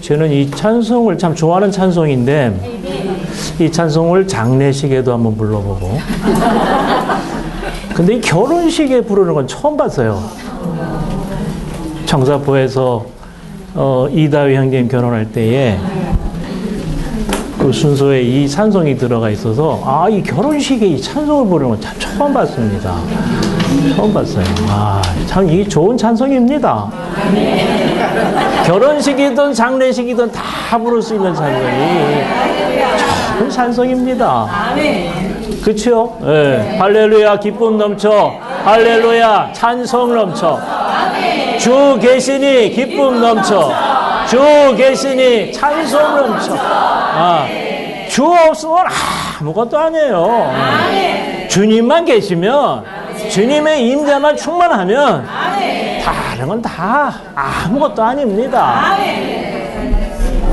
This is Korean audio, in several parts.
저는 이 찬송을 참 좋아하는 찬송인데 이 찬송을 장례식에도 한번 불러보고 근데 이 결혼식에 부르는 건 처음 봤어요. 청사포에서 이다위 형님 결혼할 때에 그 순서에 이 찬송이 들어가 있어서 이 결혼식에 이 찬송을 부르는 건 참 처음 봤습니다. 처음 봤어요. 참 이게 좋은 찬송입니다. 결혼식이든 장례식이든 다 부를 수 있는 찬송이 좋은 찬송입니다. 그렇죠? 네. 할렐루야 기쁨 넘쳐, 할렐루야 찬송 넘쳐, 주 계시니 기쁨 넘쳐, 주 계시니 찬송 넘쳐. 주 없으면 아무것도 아니에요. 주님만 계시면, 주님의 임재만 충만하면 다른 건 다 아무것도 아닙니다.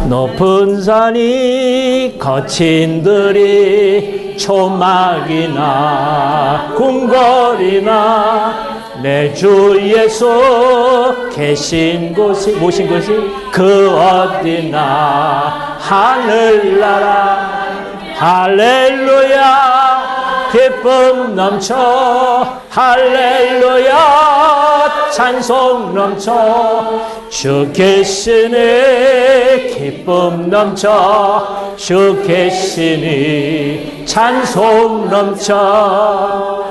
높은 산이 거친 들이 초막이나 궁궐이나 내 주 예수 계신 곳이 모신 곳이 그 어디나 하늘나라 할렐루야 기쁨 넘쳐 할렐루야 찬송 넘쳐 주 계시니 기쁨 넘쳐 주 계시니 찬송 넘쳐.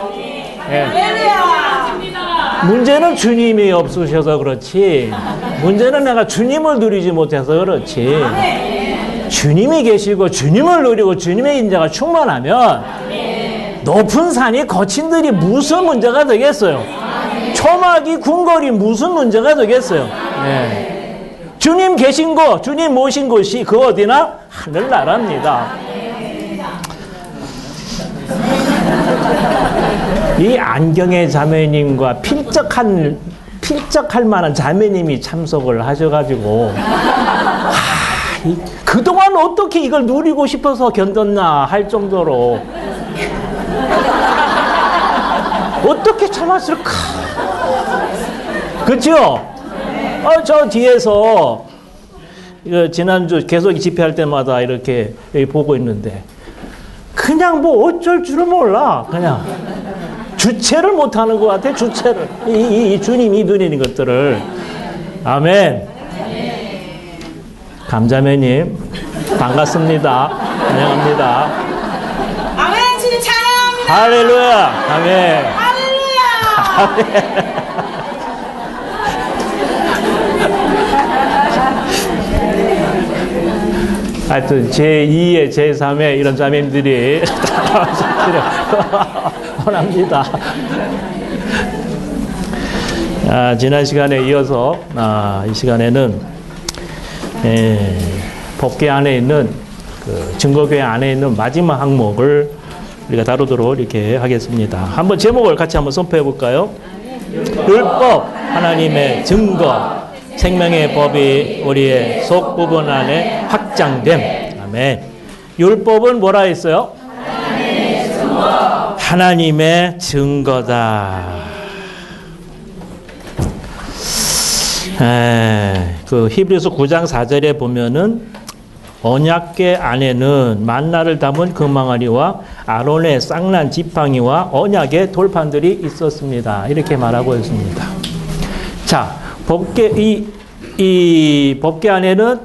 문제는 주님이 없으셔서 그렇지, 문제는 내가 주님을 누리지 못해서 그렇지, 주님이 계시고 주님을 누리고 주님의 인자가 충만하면 높은 산이 거친 들이 무슨 문제가 되겠어요? 초막이 궁궐이 무슨 문제가 되겠어요? 주님 계신 곳, 주님 모신 곳이 그 어디나 하늘나라입니다. 이 안경의 자매님과 필적할 만한 자매님이 참석을 하셔가지고 그동안 어떻게 이걸 누리고 싶어서 견뎠나 할 정도로 어떻게 참았을까? 그렇죠? 저 뒤에서 지난주 계속 집회할 때마다 이렇게 보고 있는데 그냥 뭐 어쩔 줄을 몰라. 그냥 주체를 못하는 것 같아. 주체를 이 주님이 누리는 것들을. 아멘. 감자매님 반갑습니다. 환영합니다. 아멘. 주님 찬양합니다. 할렐루야. 아멘. 할렐루야. 아멘. 하여튼 제2의 제3의 이런 자매님들이 나와주시기를 원합니다. 지난 시간에 이어서 이 시간에는 법궤 안에 있는 증거교회 안에 있는 마지막 항목을 우리가 다루도록 이렇게 하겠습니다. 한번 제목을 같이 한번 선포해 볼까요? 율법 하나님의 증거 생명의 법이 우리의 속 부분 안에 확장됨. 아멘. 율법은 뭐라 했어요? 하나님의 증거. 하나님의 증거다. 그 히브리서 9장 4절에 보면은 언약궤 안에는 만나를 담은 금항아리와 아론의 쌍난 지팡이와 언약의 돌판들이 있었습니다. 이렇게 말하고 있습니다. 자, 법궤 이 법궤 안에는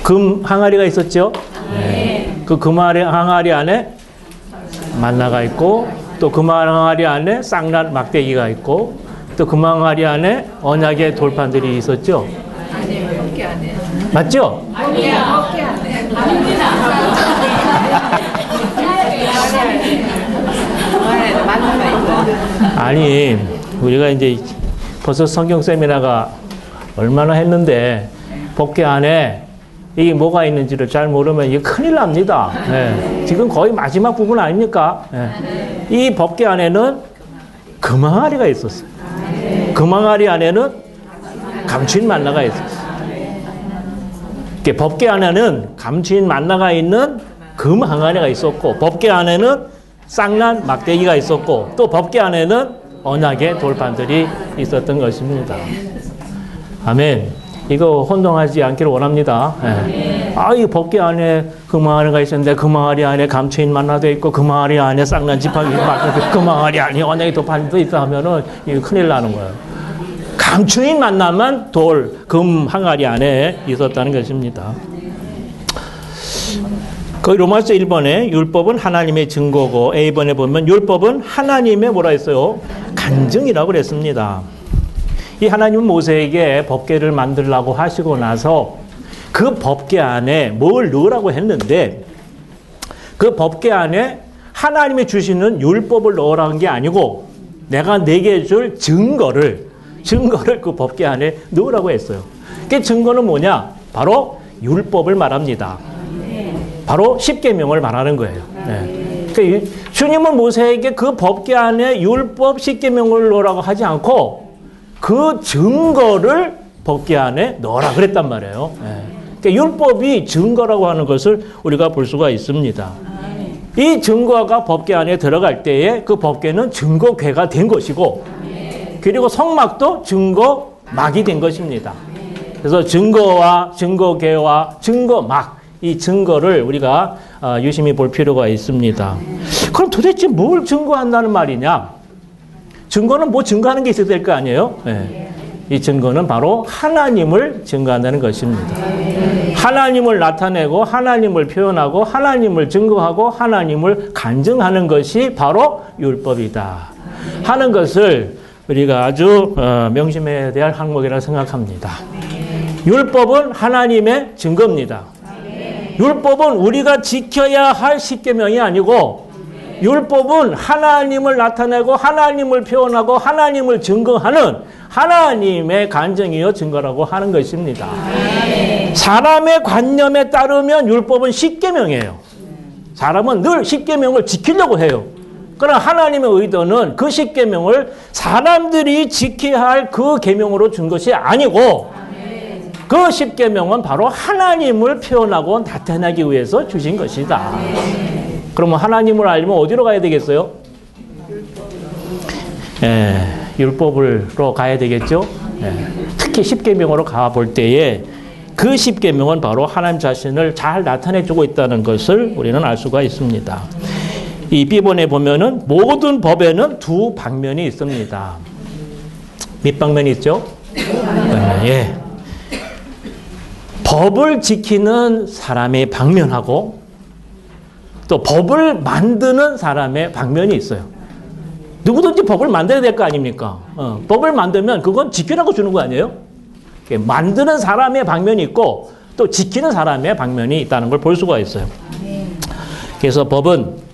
금 항아리가 있었죠. 그 금 항아리 안에 만나가 있고 또 금 항아리 안에 쌍난 막대기가 있고 또 금 항아리 안에 언약의 돌판들이 있었죠. 아니요, 법궤 안에. 맞죠? 아니요, 법궤 안에. 아니, 우리가 이제 벌써 성경 세미나가 얼마나 했는데 법궤 안에 이게 뭐가 있는지를 잘 모르면 이게 큰일 납니다. 지금 거의 마지막 부분 아닙니까? 이 법궤 안에는 금 항아리가 있었어요. 금 항아리 안에는 감추인 만나가 있었어요. 법궤 안에는 감추인 만나가 있는 금 항아리가 있었고 법궤 안에는 쌍난 막대기가 있었고 또 법궤 안에는 언약의 돌판들이 있었던 것입니다. 아멘. 이거 혼동하지 않기를 원합니다. 예. 아, 이 법궤 안에 금항아리가 있었는데 금항아리 안에 감추인 만나도 있고 금항아리 안에 쌍난 지팡이 금항아리 안에 언약의 도판도 있다 하면은 이거 큰일 나는 거예요. 감추인 만나만 금 항아리 안에 있었다는 것입니다. 그 로마서 1번에 율법은 하나님의 증거고 A번에 보면 율법은 하나님의 뭐라 했어요? 간증이라고 그랬습니다. 이 하나님은 모세에게 법궤를 만들라고 하시고 나서 그 법궤 안에 뭘 넣으라고 했는데 그 법궤 안에 하나님이 주시는 율법을 넣으라는 게 아니고 내가 내게 줄 증거를 그 법궤 안에 넣으라고 했어요. 그 증거는 뭐냐? 바로 율법을 말합니다. 바로 십계명을 말하는 거예요. 네. 그러니까 주님은 모세에게 그 법궤 안에 율법 십계명을 넣으라고 하지 않고 그 증거를 법궤 안에 넣으라 그랬단 말이에요. 네. 그러니까 율법이 증거라고 하는 것을 우리가 볼 수가 있습니다. 이 증거가 법궤 안에 들어갈 때에 그 법궤는 증거궤가 된 것이고 그리고 성막도 증거막이 된 것입니다. 그래서 증거와 증거궤와 증거막 이 증거를 우리가 유심히 볼 필요가 있습니다. 그럼 도대체 뭘 증거한다는 말이냐? 증거는 뭐 증거하는 게 있어야 될 거 아니에요? 네. 이 증거는 바로 하나님을 증거한다는 것입니다. 하나님을 나타내고 하나님을 표현하고 하나님을 증거하고 하나님을 간증하는 것이 바로 율법이다 하는 것을 우리가 아주 명심해야 될 항목이라고 생각합니다. 율법은 하나님의 증거입니다. 율법은 우리가 지켜야 할 십계명이 아니고 율법은 하나님을 나타내고 하나님을 표현하고 하나님을 증거하는 하나님의 간증이요 증거라고 하는 것입니다. 사람의 관념에 따르면 율법은 십계명이에요. 사람은 늘 십계명을 지키려고 해요. 그러나 하나님의 의도는 그 십계명을 사람들이 지켜야 할 그 계명으로 준 것이 아니고 그 십계명은 바로 하나님을 표현하고 나타내기 위해서 주신 것이다. 그러면 하나님을 알려면 어디로 가야 되겠어요? 율법으로 가야 되겠죠? 특히 십계명으로 가볼 때에 그 십계명은 바로 하나님 자신을 잘 나타내주고 있다는 것을 우리는 알 수가 있습니다. 이 B번에 보면은 모든 법에는 두 방면이 있습니다. 몇 방면이 있죠? 예. 법을 지키는 사람의 방면하고 또 법을 만드는 사람의 방면이 있어요. 누구든지 법을 만들어야 될 거 아닙니까? 법을 만들면 그건 지키라고 주는 거 아니에요? 만드는 사람의 방면이 있고 또 지키는 사람의 방면이 있다는 걸 볼 수가 있어요. 그래서 법은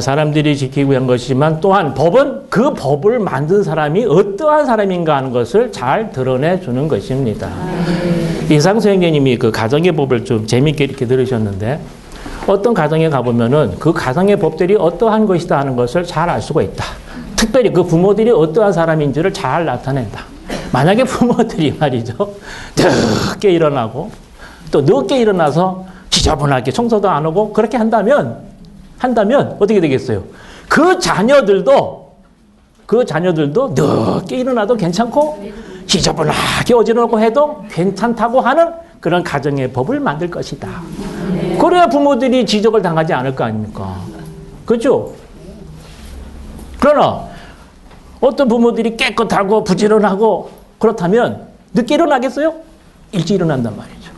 사람들이 지키기 위한 것이지만 또한 법은 그 법을 만든 사람이 어떠한 사람인가 하는 것을 잘 드러내 주는 것입니다. 이상수 형제님이 그 가정의 법을 좀 재밌게 이렇게 들으셨는데 어떤 가정에 가보면은 그 가정의 법들이 어떠한 것이다 하는 것을 잘 알 수가 있다. 특별히 그 부모들이 어떠한 사람인지를 잘 나타낸다. 만약에 부모들이 말이죠. 늦게 일어나고 또 늦게 일어나서 지저분하게 청소도 안 하고 그렇게 한다면 어떻게 되겠어요? 그 자녀들도 늦게 일어나도 괜찮고 지저분하게 어지럽고 해도 괜찮다고 하는 그런 가정의 법을 만들 것이다. 그래야 부모들이 지적을 당하지 않을 거 아닙니까? 그렇죠? 그러나 어떤 부모들이 깨끗하고 부지런하고 그렇다면 늦게 일어나겠어요? 일찍 일어난단 말이죠.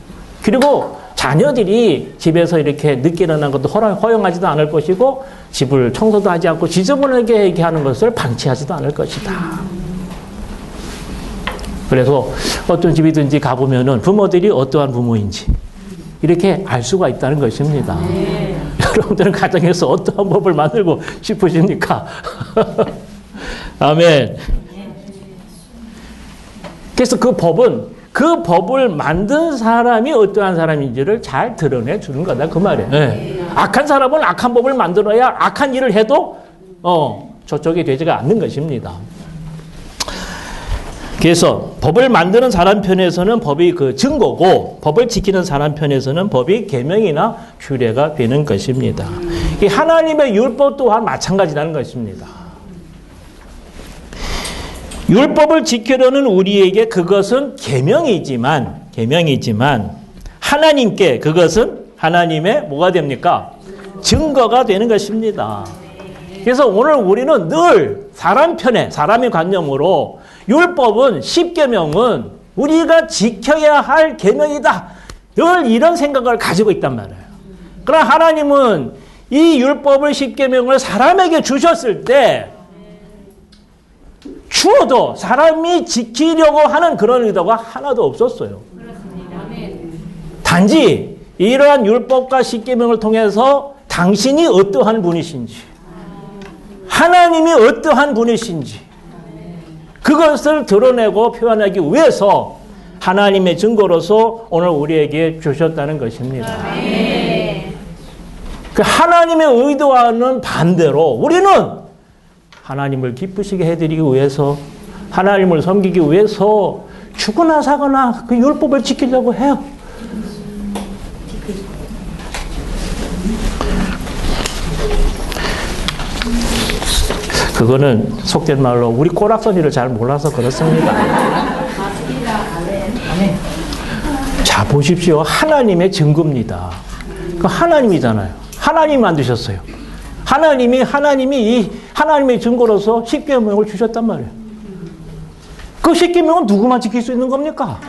그리고 자녀들이 집에서 이렇게 늦게 일어나는 것도 허용하지도 않을 것이고 집을 청소도 하지 않고 지저분하게 하는 것을 방치하지도 않을 것이다. 그래서 어떤 집이든지 가보면은 부모들이 어떠한 부모인지 이렇게 알 수가 있다는 것입니다. 여러분들은 가정에서 어떠한 법을 만들고 싶으십니까? 아멘. 그래서 그 법을 만든 사람이 어떠한 사람인지를 잘 드러내 주는 거다. 그 말이에요. 네. 악한 사람은 악한 법을 만들어야 악한 일을 해도 저쪽이 되지가 않는 것입니다. 그래서 법을 만드는 사람 편에서는 법이 그 증거고 법을 지키는 사람 편에서는 법이 계명이나 규례가 되는 것입니다. 이 하나님의 율법 또한 마찬가지라는 것입니다. 율법을 지키려는 우리에게 그것은 계명이지만 하나님께 그것은 하나님의 뭐가 됩니까? 증거가 되는 것입니다. 그래서 오늘 우리는 늘 사람 편에 사람의 관념으로 율법은 10계명은 우리가 지켜야 할 계명이다. 늘 이런 생각을 가지고 있단 말이에요. 그러나 하나님은 이 율법을 10계명을 사람에게 주셨을 때 주어도 사람이 지키려고 하는 그런 의도가 하나도 없었어요. 단지 이러한 율법과 10계명을 통해서 당신이 어떠한 분이신지 하나님이 어떠한 분이신지 그것을 드러내고 표현하기 위해서 하나님의 증거로서 오늘 우리에게 주셨다는 것입니다. 그 하나님의 의도와는 반대로 우리는 하나님을 기쁘시게 해드리기 위해서 하나님을 섬기기 위해서 죽거나 사거나 그 율법을 지키려고 해요. 그거는 속된 말로 우리 꼬락서니를 잘 몰라서 그렇습니다. 자, 보십시오. 하나님의 증거입니다. 그 하나님이잖아요. 하나님이 만드셨어요. 하나님이 이 하나님의 증거로서 10계명을 주셨단 말이에요. 그 10계명은 누구만 지킬 수 있는 겁니까?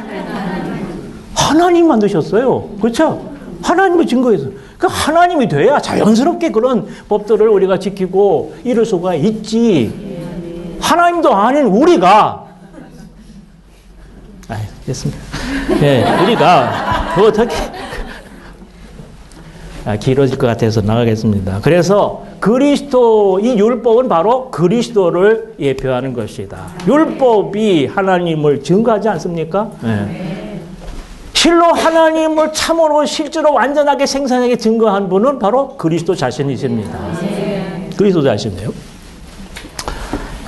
하나님 만드셨어요. 그렇죠? 하나님의 증거에서. 그 하나님이 돼야 자연스럽게 그런 법들을 우리가 지키고 이룰 수가 있지. 하나님도 아닌 우리가 됐습니다. 네, 우리가 어떻게 길어질 것 같아서 나가겠습니다. 그래서 그리스도, 이 율법은 바로 그리스도를 예표하는 것이다. 율법이 하나님을 증거하지 않습니까? 네. 실로 하나님을 참으로 실제로 완전하게 생생하게 증거한 분은 바로 그리스도 자신이십니다. 그리스도 자신이에요.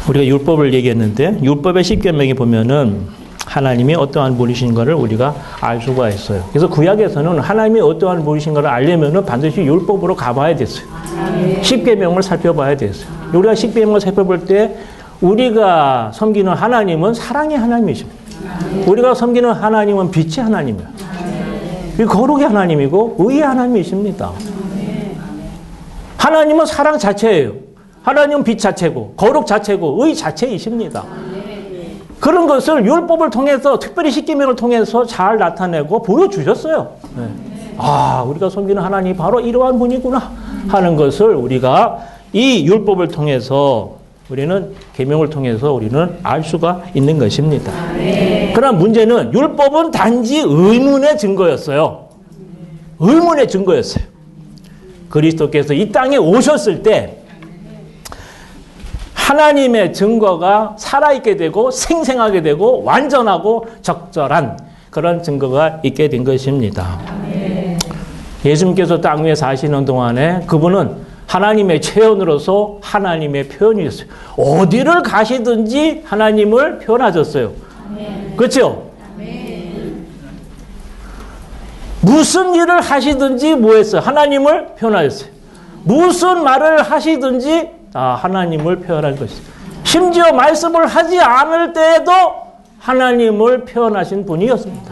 우리가 율법을 얘기했는데 율법의 10계명에 보면은 하나님이 어떠한 분이신가를 우리가 알 수가 있어요. 그래서 구약에서는 하나님이 어떠한 분이신가를 알려면은 반드시 율법으로 가봐야 됐어요. 10계명을 살펴봐야 됐어요. 우리가 10계명을 살펴볼 때 우리가 섬기는 하나님은 사랑의 하나님이십니다. 우리가 섬기는 하나님은 빛의 하나님이에요. 거룩의 하나님이고 의의 하나님이십니다. 하나님은 사랑 자체예요. 하나님은 빛 자체고 거룩 자체고 의 자체이십니다. 그런 것을 율법을 통해서 특별히 10계명을 통해서 잘 나타내고 보여주셨어요. 네. 아, 우리가 섬기는 하나님이 바로 이러한 분이구나 하는 것을 우리가 이 율법을 통해서 우리는 계명을 통해서 우리는 알 수가 있는 것입니다. 그러나 문제는 율법은 단지 의문의 증거였어요. 의문의 증거였어요. 그리스도께서 이 땅에 오셨을 때 하나님의 증거가 살아있게 되고 생생하게 되고 완전하고 적절한 그런 증거가 있게 된 것입니다. 예수님께서 땅 위에 사시는 동안에 그분은 하나님의 체현으로서 하나님의 표현이었어요. 어디를 가시든지 하나님을 표현하셨어요. 그렇죠? 무슨 일을 하시든지 뭐 했어요? 하나님을 표현하셨어요. 무슨 말을 하시든지 하나님을 표현할 것이죠. 심지어 말씀을 하지 않을 때에도 하나님을 표현하신 분이었습니다.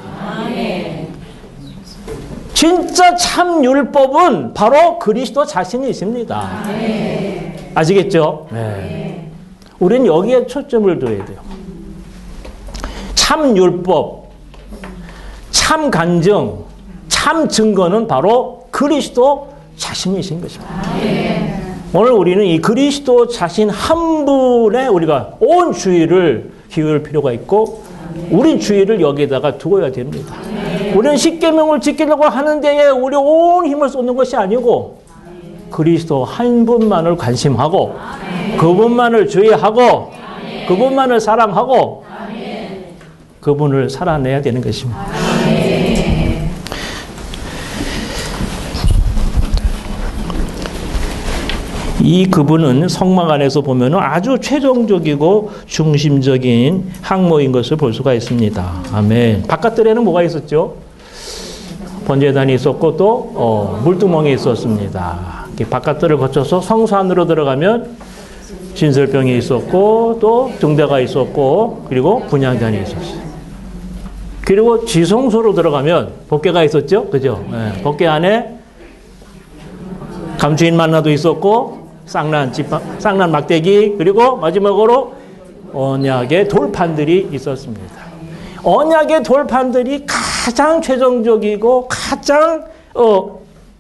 진짜 참 율법은 바로 그리스도 자신이십니다. 아시겠죠? 네. 우리는 여기에 초점을 둬야 돼요. 참 율법, 참 간증, 참 증거는 바로 그리스도 자신이신 것입니다. 오늘 우리는 이 그리스도 자신 한 분에 우리가 온 주의를 기울일 필요가 있고 우리 주의를 여기에다가 두어야 됩니다. 우리는 10계명을 지키려고 하는 데에 우리 온 힘을 쏟는 것이 아니고 그리스도 한 분만을 관심하고 그분만을 주의하고 그분만을 사랑하고 그분을 살아내야 되는 것입니다. 이 그분은 성막 안에서 보면 아주 최종적이고 중심적인 항모인 것을 볼 수가 있습니다. 아멘. 바깥들에는 뭐가 있었죠? 번제단이 있었고 또 물두멍이 있었습니다. 바깥들을 거쳐서 성소 안으로 들어가면 진설병이 있었고 또 등대가 있었고 그리고 분향단이 있었어요. 그리고 지성소로 들어가면 법궤가 있었죠, 그죠? 네. 법궤 안에 감추인 만나도 있었고 쌍난 막대기 그리고 마지막으로 언약의 돌판들이 있었습니다. 언약의 돌판들이 가장 최종적이고 가장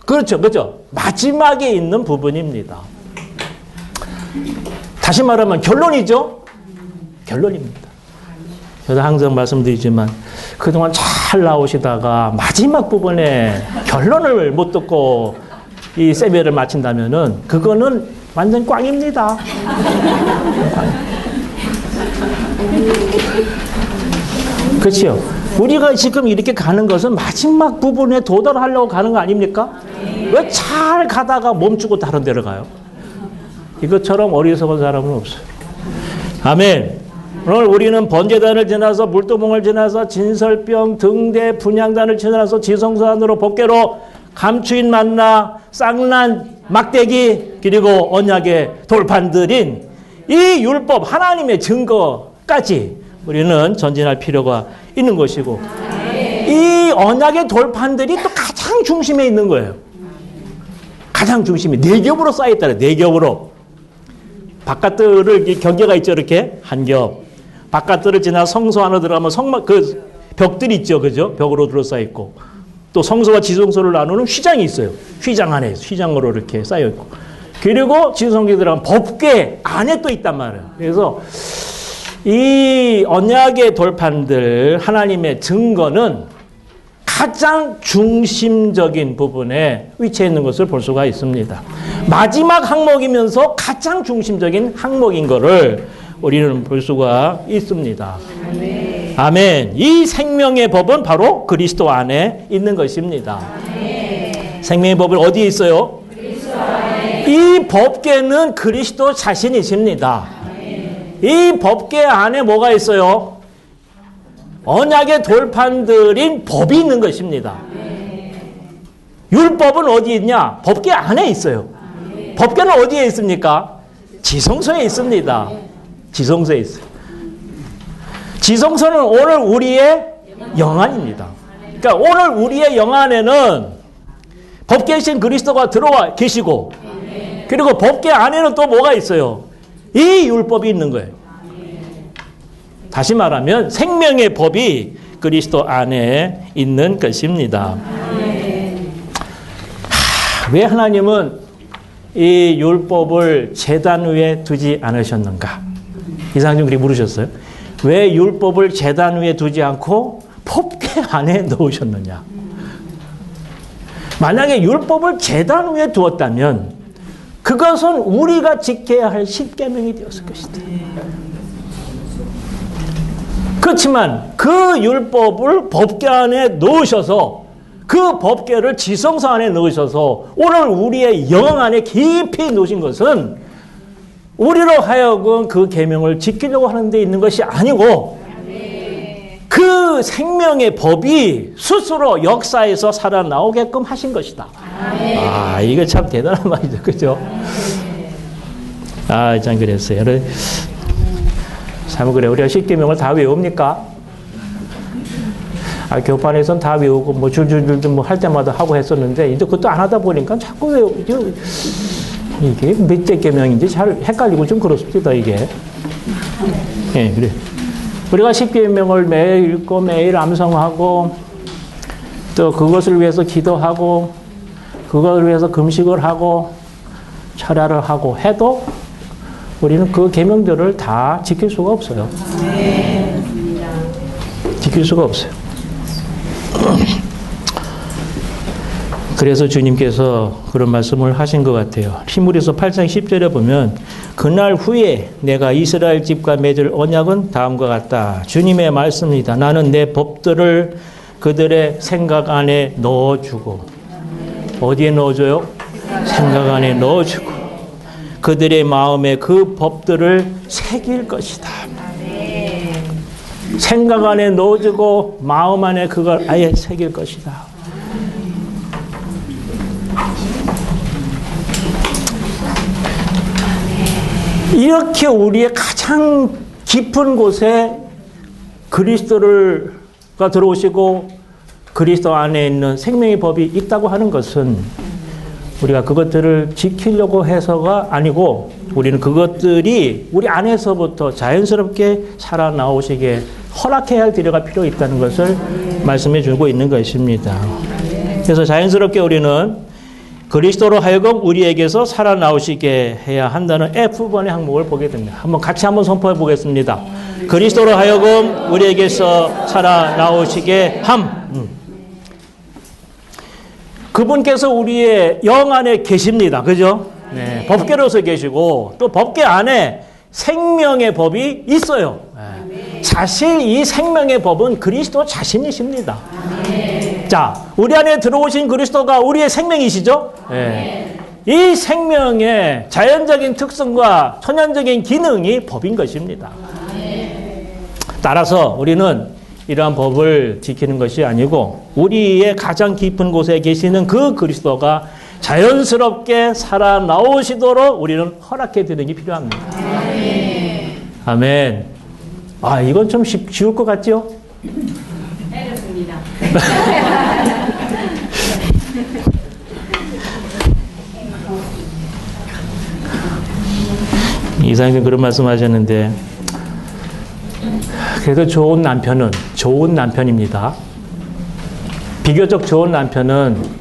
그렇죠 마지막에 있는 부분입니다. 다시 말하면 결론이죠. 결론입니다. 저도 항상 말씀드리지만 그동안 잘 나오시다가 마지막 부분에 결론을 못 듣고 이 세배를 마친다면은 그거는 완전 꽝입니다. 그렇죠. 우리가 지금 이렇게 가는 것은 마지막 부분에 도달하려고 가는 거 아닙니까? 왜 잘 가다가 멈추고 다른 데로 가요? 이것처럼 어리석은 사람은 없어요. 아멘. 오늘 우리는 번제단을 지나서 물두멍을 지나서 진설병, 등대, 분향단을 지나서 지성소 안으로 법궤로 감추인 만나, 쌍난, 막대기 그리고 언약의 돌판들인 이 율법 하나님의 증거까지 우리는 전진할 필요가 있는 것이고 이 언약의 돌판들이 또 가장 중심에 있는 거예요. 가장 중심에 네 겹으로 쌓여있다래. 네 겹으로. 바깥들을 경계가 있죠. 이렇게 한 겹. 바깥들을 지나 성소 안으로 들어가면 그 벽들이 있죠. 그죠? 벽으로 둘러싸여 있고 또 성소와 지성소를 나누는 휘장이 있어요. 휘장 안에 휘장으로 이렇게 쌓여 있고 그리고 지성소에 들어가면 법궤 안에 또 있단 말이에요. 그래서 이 언약의 돌판들 하나님의 증거는 가장 중심적인 부분에 위치해 있는 것을 볼 수가 있습니다. 마지막 항목이면서 가장 중심적인 항목인 것을 우리는 볼 수가 있습니다. 아멘. 아멘. 이 생명의 법은 바로 그리스도 안에 있는 것입니다. 아멘. 생명의 법은 어디에 있어요? 그리스도 안에. 이 법궤는 그리스도 자신이십니다. 아멘. 이 법궤 안에 뭐가 있어요? 언약의 돌판들인 법이 있는 것입니다. 아멘. 율법은 어디 있냐? 법궤 안에 있어요. 아멘. 법궤는 어디에 있습니까? 지성소에 있습니다. 지성소에 있어요. 지성소는 오늘 우리의 영안입니다. 그러니까 오늘 우리의 영안에는 법궤이신 그리스도가 들어와 계시고 그리고 법궤 안에는 또 뭐가 있어요? 이 율법이 있는 거예요. 다시 말하면 생명의 법이 그리스도 안에 있는 것입니다. 왜 하나님은 이 율법을 제단 위에 두지 않으셨는가? 이상준 그리 물으셨어요. 왜 율법을 제단 위에 두지 않고 법궤 안에 넣으셨느냐? 만약에 율법을 제단 위에 두었다면 그것은 우리가 지켜야 할 십계명이 되었을 것이다. 그렇지만 그 율법을 법궤 안에 넣으셔서 그 법궤를 지성소 안에 넣으셔서 오늘 우리의 영 안에 깊이 넣으신 것은 우리로 하여금 그 계명을 지키려고 하는 데 있는 것이 아니고 그 생명의 법이 스스로 역사에서 살아나오게끔 하신 것이다. 아, 이거 참 대단한 말이죠. 그죠? 아, 참 그랬어요. 참 그래. 우리가 십계명을 다 외웁니까? 아, 교판에서는 다 외우고 뭐 줄줄줄 뭐 할 때마다 하고 했었는데 이제 그것도 안 하다 보니까 자꾸 외우죠. 이게 몇째 계명인지 잘 헷갈리고 좀 그렇습니다, 이게. 예, 그래. 우리가 십계명을 매일 읽고 매일 암송하고 또 그것을 위해서 기도하고 그것을 위해서 금식을 하고 철야를 하고 해도 우리는 그 계명들을 다 지킬 수가 없어요. 지킬 수가 없어요. 그래서 주님께서 그런 말씀을 하신 것 같아요. 히브리서 8장 10절에 보면 그날 후에 내가 이스라엘 집과 맺을 언약은 다음과 같다. 주님의 말씀입니다. 나는 내 법들을 그들의 생각 안에 넣어주고 어디에 넣어줘요? 생각 안에 넣어주고 그들의 마음에 그 법들을 새길 것이다. 생각 안에 넣어주고 마음 안에 그걸 아예 새길 것이다. 이렇게 우리의 가장 깊은 곳에 그리스도가 들어오시고 그리스도 안에 있는 생명의 법이 있다고 하는 것은 우리가 그것들을 지키려고 해서가 아니고 우리는 그것들이 우리 안에서부터 자연스럽게 살아나오시게 허락해야 할 필요가 필요 있다는 것을 말씀해 주고 있는 것입니다. 그래서 자연스럽게 우리는 그리스도로 하여금 우리에게서 살아나오시게 해야 한다는 F번의 항목을 보게 됩니다. 같이 한번 선포해 보겠습니다. 그리스도로 하여금 우리에게서 살아나오시게 함. 그분께서 우리의 영 안에 계십니다. 그죠? 네, 법궤로서 계시고 또 법궤 안에 생명의 법이 있어요. 네. 사실 이 생명의 법은 그리스도 자신이십니다. 자, 우리 안에 들어오신 그리스도가 우리의 생명이시죠? 네. 이 생명의 자연적인 특성과 천연적인 기능이 법인 것입니다. 따라서 우리는 이러한 법을 지키는 것이 아니고 우리의 가장 깊은 곳에 계시는 그 그리스도가 자연스럽게 살아나오시도록 우리는 허락해 드리는 게 필요합니다. 아멘. 아, 이건 좀 쉬울 것 같죠? 어렵습니다. 이사님 그런 말씀 하셨는데 그래도 좋은 남편입니다. 비교적 좋은 남편은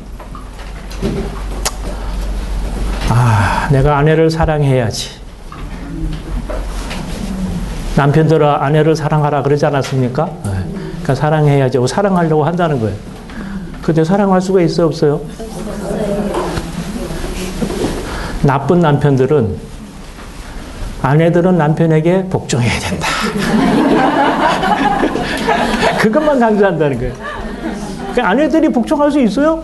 내가 아내를 사랑해야지. 남편들은 아내를 사랑하라 그러지 않았습니까? 그러니까 사랑해야지. 사랑하려고 한다는 거예요. 근데 사랑할 수가 있어요, 없어요? 나쁜 남편들은 아내들은 남편에게 복종해야 된다. 그것만 강조한다는 거예요. 그러니까 아내들이 복종할 수 있어요?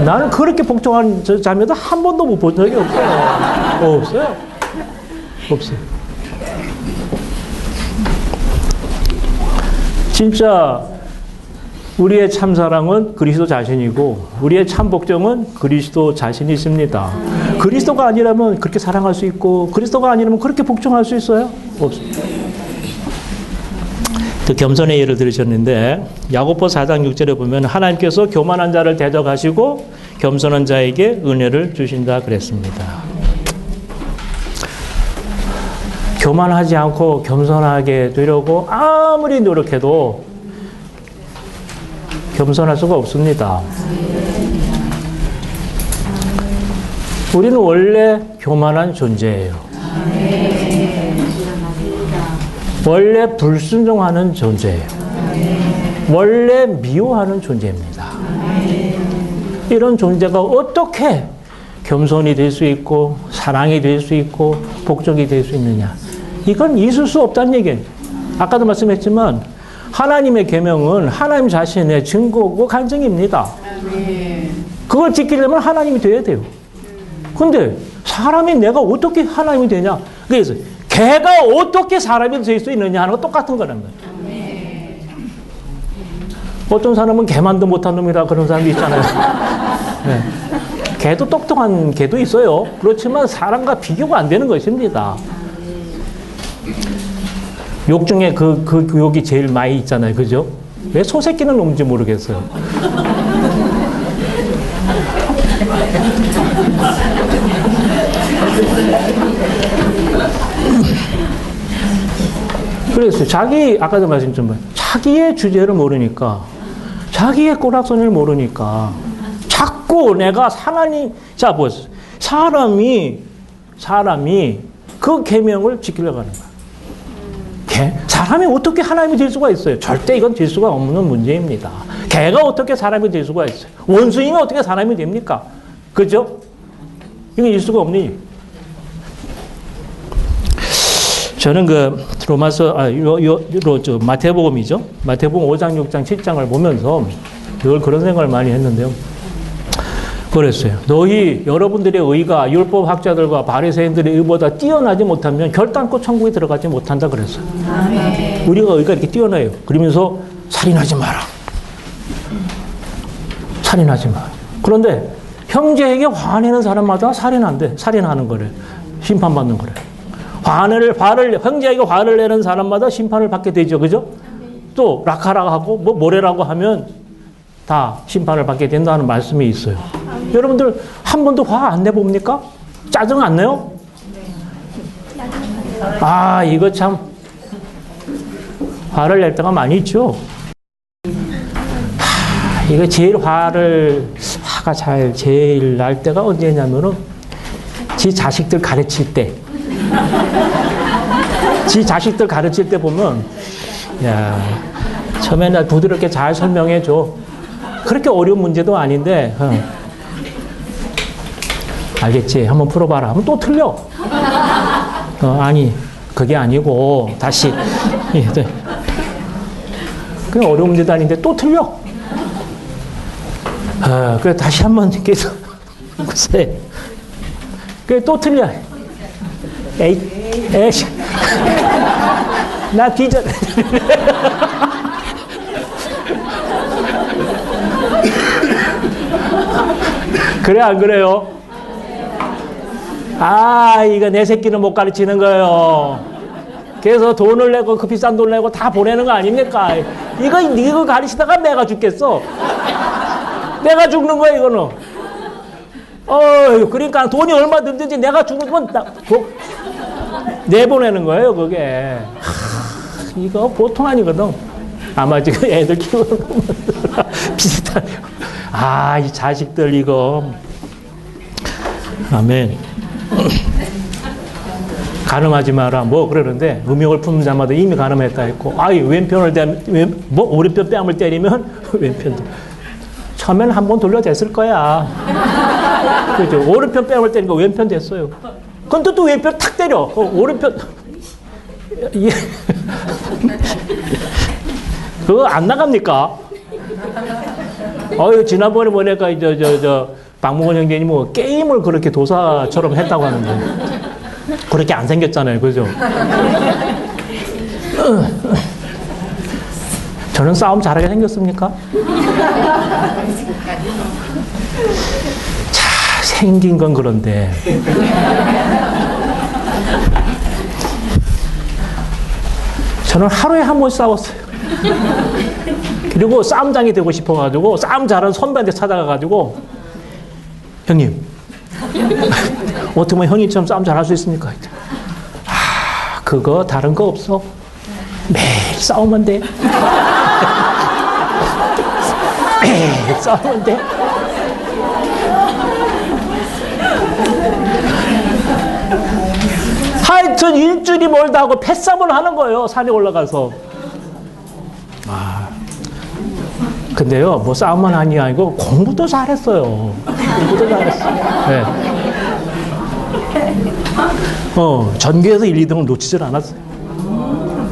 나는 그렇게 복종한 자매도 한 번도 못 본 적이 없어요. 없어요. 없어요. 진짜 우리의 참사랑은 그리스도 자신이고 우리의 참 복종은 그리스도 자신이십니다. 그리스도가 아니라면 그렇게 사랑할 수 있고 그리스도가 아니라면 그렇게 복종할 수 있어요? 없습니다. 또 겸손의 예를 들으셨는데 야고보 4장 6절에 보면 하나님께서 교만한 자를 대적하시고 겸손한 자에게 은혜를 주신다 그랬습니다. 교만하지 않고 겸손하게 되려고 아무리 노력해도 겸손할 수가 없습니다. 우리는 원래 교만한 존재예요. 원래 불순종하는 존재예요. 원래 미워하는 존재입니다. 이런 존재가 어떻게 겸손이 될 수 있고 사랑이 될 수 있고 복종이 될 수 있느냐. 이건 있을 수 없다는 얘기예요. 아까도 말씀했지만 하나님의 계명은 하나님 자신의 증거고 간증입니다. 그걸 지키려면 하나님이 돼야 돼요. 근데 사람이 내가 어떻게 하나님이 되냐? 그래서 개가 어떻게 사람이 될 수 있느냐 하는 거 똑같은 거란 거예요. 어떤 사람은 개만도 못한 놈이라 그런 사람도 있잖아요. 네. 개도 똑똑한 개도 있어요. 그렇지만 사람과 비교가 안 되는 것입니다. 욕 중에 그 욕이 제일 많이 있잖아요. 그죠? 왜 소새끼는 놈인지 모르겠어요. 그래서 아까도 말씀드렸지만 자기의 주제를 모르니까 자기의 꼬락서니를 모르니까 자꾸 내가 자 보세요. 사람이 그 계명을 지키려고 하는 거야. 사람이 어떻게 하나님이 될 수가 있어요? 절대 이건 될 수가 없는 문제입니다. 개가 어떻게 사람이 될 수가 있어요? 원숭이가 어떻게 사람이 됩니까? 그죠? 이건 일 수가 없니? 저는 마태복음이죠. 마태복음 5장, 6장, 7장을 보면서 늘 그런 생각을 많이 했는데요. 그랬어요. 여러분들의 의가 율법 학자들과 바리새인들의 의보다 뛰어나지 못하면 결단코 천국에 들어가지 못한다 그랬어요. 아멘. 우리가 의가 이렇게 뛰어나요. 그러면서 살인하지 마라. 살인하지 마라. 그런데 형제에게 화내는 사람마다 살인하는 거래. 심판받는 거래. 형제에게 화를 내는 사람마다 심판을 받게 되죠. 그죠? 또 락하라고 하고 뭐래라고 하면 다 심판을 받게 된다는 말씀이 있어요. 여러분들 한 번도 화 안 내봅니까? 짜증 안 내요? 아, 이거 참 화를 낼 때가 많이 있죠. 이거 화가 제일 날 때가 언제냐면은 지 자식들 가르칠 때. 지 자식들 가르칠 때 보면, 야, 처음에 나 부드럽게 잘 설명해 줘. 그렇게 어려운 문제도 아닌데, 알겠지? 한번 풀어봐라. 하면 또 틀려. 아니, 그게 아니고, 다시. 그냥 어려운 문제도 아닌데 또 틀려. 그래, 다시 한번 계속. 글쎄. 그래, 또 틀려. 에이씨. 나 뒤져. 그래, 안 그래요? 아, 이거 내 새끼는 못 가르치는 거예요. 그래서 돈을 내고, 그 비싼 돈을 내고 다 보내는 거 아닙니까? 이거 가르치다가 내가 죽겠어. 내가 죽는 거야, 이거는. 그러니까 돈이 얼마 들든지 내가 죽으면 내보내는 거예요, 그게. 이거 보통 아니거든. 아마 지금 애들 키우는 것들 비슷하네요. 아, 이 자식들 이거. 아멘. 간음하지 마라. 뭐 그러는데 음욕을 품는 자마다 이미 간음했다 했고, 왼편을 오른편 뺨을 때리면 왼편도. 처음에는 한 번 돌려댔을 거야. 그죠? 오른편 뺨을 때리니까 왼편 됐어요. 근데 또 왼편 탁 때려. 오른편. 그거 안 나갑니까? 지난번에 보니까 박무건 형제님 뭐 게임을 그렇게 도사처럼 했다고 하는데. 그렇게 안 생겼잖아요. 그죠? 저는 싸움 잘하게 생겼습니까? 자, 생긴 건 그런데. 저는 하루에 한 번 싸웠어요. 그리고 싸움장이 되고 싶어가지고 싸움 잘하는 선배한테 찾아가가지고 형님 어떻게 보면 형님처럼 싸움 잘할 수 있습니까? 그거 다른 거 없어. 매일 싸우면 돼. 매일 싸우면 돼. 하여튼 일주일이 멀다 하고 패싸움을 하는 거예요. 산에 올라가서. 근데요, 뭐 싸움만 하니 아니고 공부도 잘했어요. 공부도 잘했어. 네. 전교에서 1, 2등을 놓치질 않았어요.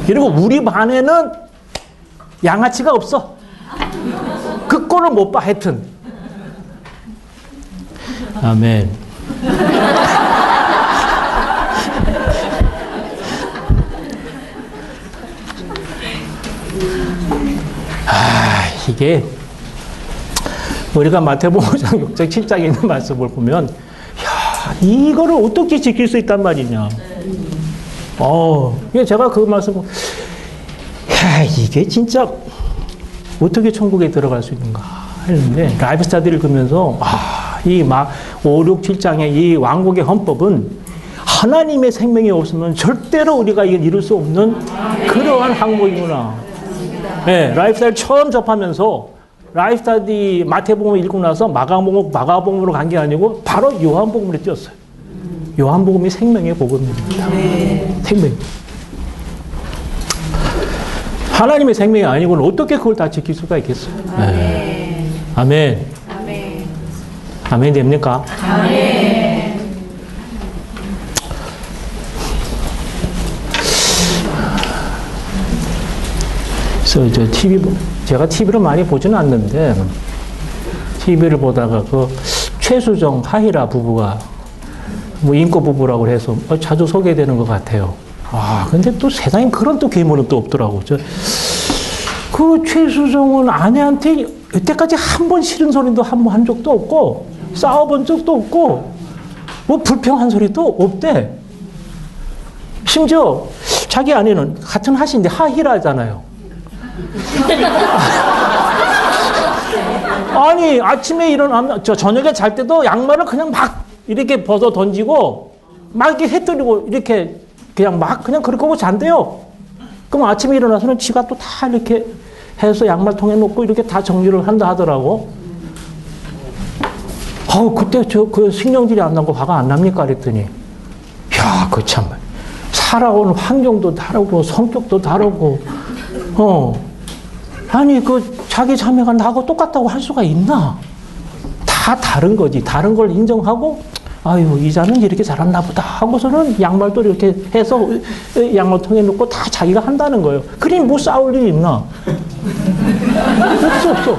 그리고 우리 반에는 양아치가 없어. 그 꼴을 못 봐, 하여튼. 아멘. 이게 우리가 마태복음 6장 7장에 있는 말씀을 보면 이거를 어떻게 지킬 수 있단 말이냐. 제가 그 말씀 이게 진짜 어떻게 천국에 들어갈 수 있는가 했는데 라이프 스타디를 읽으면서 이 5, 6, 7장의 이 왕국의 헌법은 하나님의 생명이 없으면 절대로 우리가 이룰 수 없는 그러한 항목이구나. 네, 라이프스타일 처음 접하면서 라이프스타디 마태복음을 읽고 나서 마가복음으로 간 게 아니고 바로 요한복음으로 뛰었어요. 요한복음이 생명의 복음입니다. 생명. 하나님의 생명이 아니고는 어떻게 그걸 다 지킬 수가 있겠어요? 네. 아멘. 아멘. 아멘 됩니까? 아멘. 그래서 제가 TV를 많이 보지는 않는데, TV를 보다가 최수정, 하희라 부부가 뭐 인고 부부라고 해서 자주 소개되는 것 같아요. 근데 또 세상에 그런 또 괴물은 또 없더라고. 그 최수정은 아내한테 여태까지 한 번 싫은 소리도 한 적도 없고, 싸워본 적도 없고, 뭐 불평한 소리도 없대. 심지어 자기 아내는 같은 하시인데 하희라잖아요. 아니 아침에 일어나면 저녁에 잘 때도 양말을 그냥 막 이렇게 벗어 던지고 막 이렇게 해뜨리고 이렇게 그냥 막 그냥 그렇게 하고 잔대요. 그럼 아침에 일어나서는 지가 또 다 이렇게 해서 양말통에 놓고 이렇게 다 정리를 한다 하더라고. 그때 그 신경질이 안 나고 화가 안 납니까? 그랬더니 야, 그 참 살아오는 환경도 다르고 성격도 다르고 아니 그 자기 자매가 나하고 똑같다고 할 수가 있나? 다 다른 거지. 다른 걸 인정하고 아유 이자는 이렇게 잘한나 보다 하고서는 양말도 이렇게 해서 양말통에 넣고 다 자기가 한다는 거예요. 그러니 뭐 싸울 일이 있나? 없어.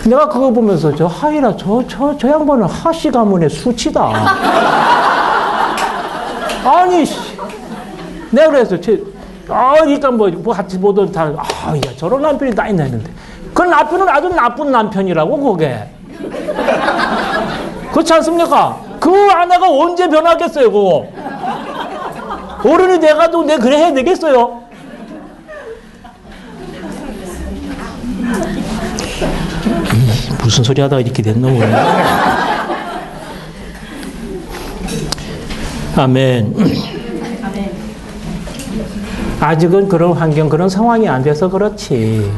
내가 그거 보면서 저 하이라 저 양반은 하씨 가문의 수치다. 아니 내가 그래서 일단 뭐 같이 보던 다 야 저런 남편이 다 있나 했는데 그 남편은 아주 나쁜 남편이라고 그게. 그렇지 않습니까? 그 아내가 언제 변하겠어요, 그거? 어른이 돼가도 내 그래 해야 되겠어요? 무슨 소리 하다가 이렇게 됐노, 우리? 아멘. 아직은 그런 환경, 그런 상황이 안 돼서 그렇지.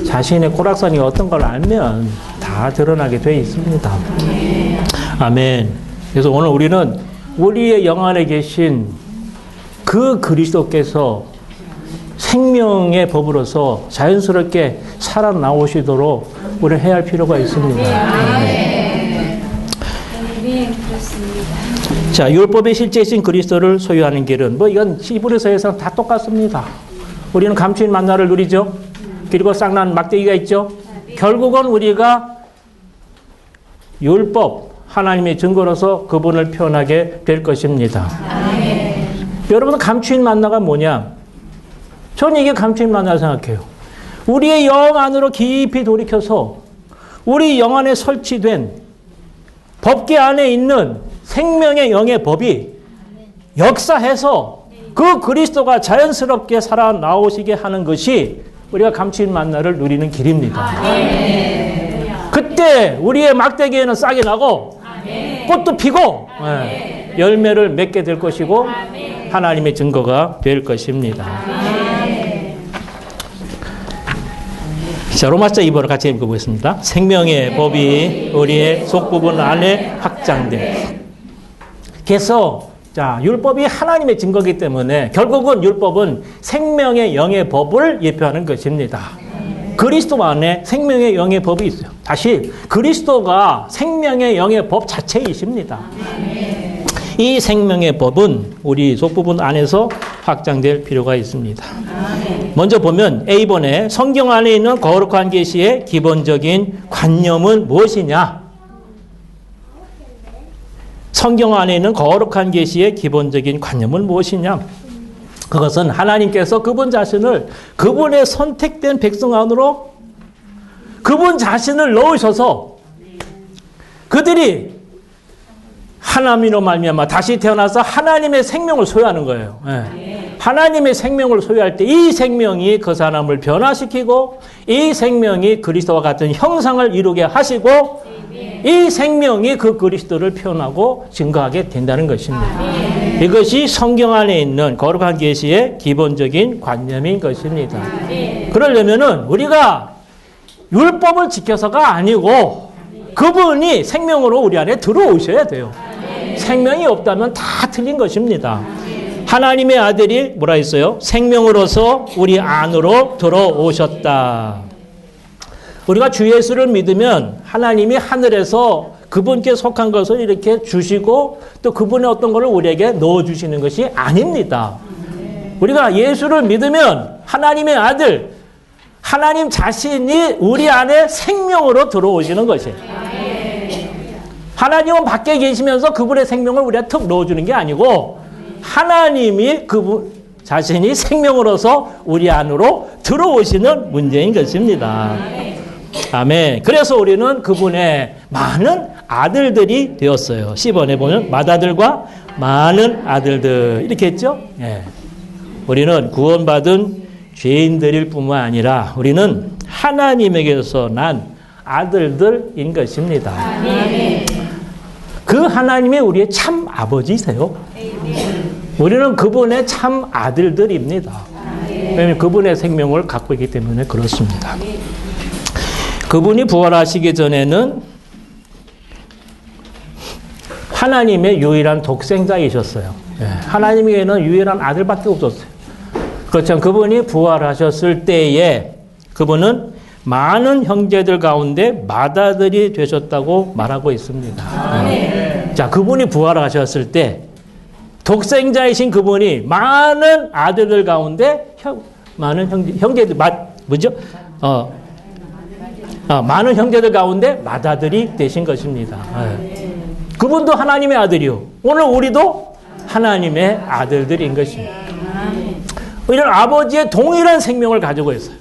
자신의 고락선이 어떤 걸 알면 다 드러나게 돼 있습니다. 아멘. 그래서 오늘 우리는 우리의 영 안에 계신 그 그리스도께서 생명의 법으로서 자연스럽게 살아나오시도록 우리는 해야 할 필요가 있습니다. 자, 율법의 실제이신 그리스도를 소유하는 길은 이건 히브리서에서는 다 똑같습니다. 우리는 감추인 만나를 누리죠. 그리고 쌍난 막대기가 있죠. 결국은 우리가 율법, 하나님의 증거로서 그분을 표현하게 될 것입니다. 여러분 감추인 만나가 뭐냐? 저는 이게 감추인 만나라고 생각해요. 우리의 영 안으로 깊이 돌이켜서 우리 영 안에 설치된 법계 안에 있는 생명의 영의 법이 역사해서 그 그리스도가 자연스럽게 살아나오시게 하는 것이 우리가 감추인 만나를 누리는 길입니다. 그때 우리의 막대기에는 싹이 나고 꽃도 피고 열매를 맺게 될 것이고 하나님의 증거가 될 것입니다. 자, 로마서 2번을 같이 읽어보겠습니다. 생명의 법이 우리의 속부분 안에 확장돼. 그래서 자, 율법이 하나님의 증거이기 때문에 결국은 율법은 생명의 영의 법을 예표하는 것입니다. 그리스도 안에 생명의 영의 법이 있어요. 다시 그리스도가 생명의 영의 법 자체이십니다. 이 생명의 법은 우리 속부분 안에서 확장될 필요가 있습니다. 먼저 보면 A번에 성경 안에 있는 거룩한 계시의 기본적인 관념은 무엇이냐? 성경 안에 있는 거룩한 계시의 기본적인 관념은 무엇이냐? 그것은 하나님께서 그분 자신을 그분의 선택된 백성 안으로 그분 자신을 넣으셔서 그들이 하나님으로 말미암아 다시 태어나서 하나님의 생명을 소유하는 거예요. 하나님의 생명을 소유할 때 이 생명이 그 사람을 변화시키고 이 생명이 그리스도와 같은 형상을 이루게 하시고 이 생명이 그 그리스도를 표현하고 증거하게 된다는 것입니다. 이것이 성경 안에 있는 거룩한 계시의 기본적인 관념인 것입니다. 그러려면은 우리가 율법을 지켜서가 아니고 그분이 생명으로 우리 안에 들어오셔야 돼요. 생명이 없다면 다 틀린 것입니다. 하나님의 아들이 뭐라 했어요? 생명으로서 우리 안으로 들어오셨다. 우리가 주 예수를 믿으면 하나님이 하늘에서 그분께 속한 것을 이렇게 주시고 또 그분의 어떤 것을 우리에게 넣어주시는 것이 아닙니다. 우리가 예수를 믿으면 하나님의 아들, 하나님 자신이 우리 안에 생명으로 들어오시는 것이에요. 하나님은 밖에 계시면서 그분의 생명을 우리가 툭 넣어주는 게 아니고 하나님이 그분 자신이 생명으로서 우리 안으로 들어오시는 문제인 것입니다. 아멘. 그래서 우리는 그분의 많은 아들들이 되었어요. 10번에 보면 맏아들과 많은 아들들 이렇게 했죠. 예. 우리는 구원받은 죄인들일 뿐만 아니라 우리는 하나님에게서 난 아들들인 것입니다. 그 하나님이 우리의 참 아버지세요. 우리는 그분의 참 아들들입니다. 왜냐하면 그분의 생명을 갖고 있기 때문에 그렇습니다. 그분이 부활하시기 전에는 하나님의 유일한 독생자이셨어요. 하나님에게는 유일한 아들밖에 없었어요. 그렇지만 그분이 부활하셨을 때에 그분은 많은 형제들 가운데 맏아들이 되셨다고 말하고 있습니다. 자, 그분이 부활하셨을 때 독생자이신 그분이 많은 아들들 가운데 많은 형제들 많은 형제들 가운데 맏아들이 되신 것입니다. 그분도 하나님의 아들이요. 오늘 우리도 하나님의 아들들인 것입니다. 이런 아버지의 동일한 생명을 가지고 있어요.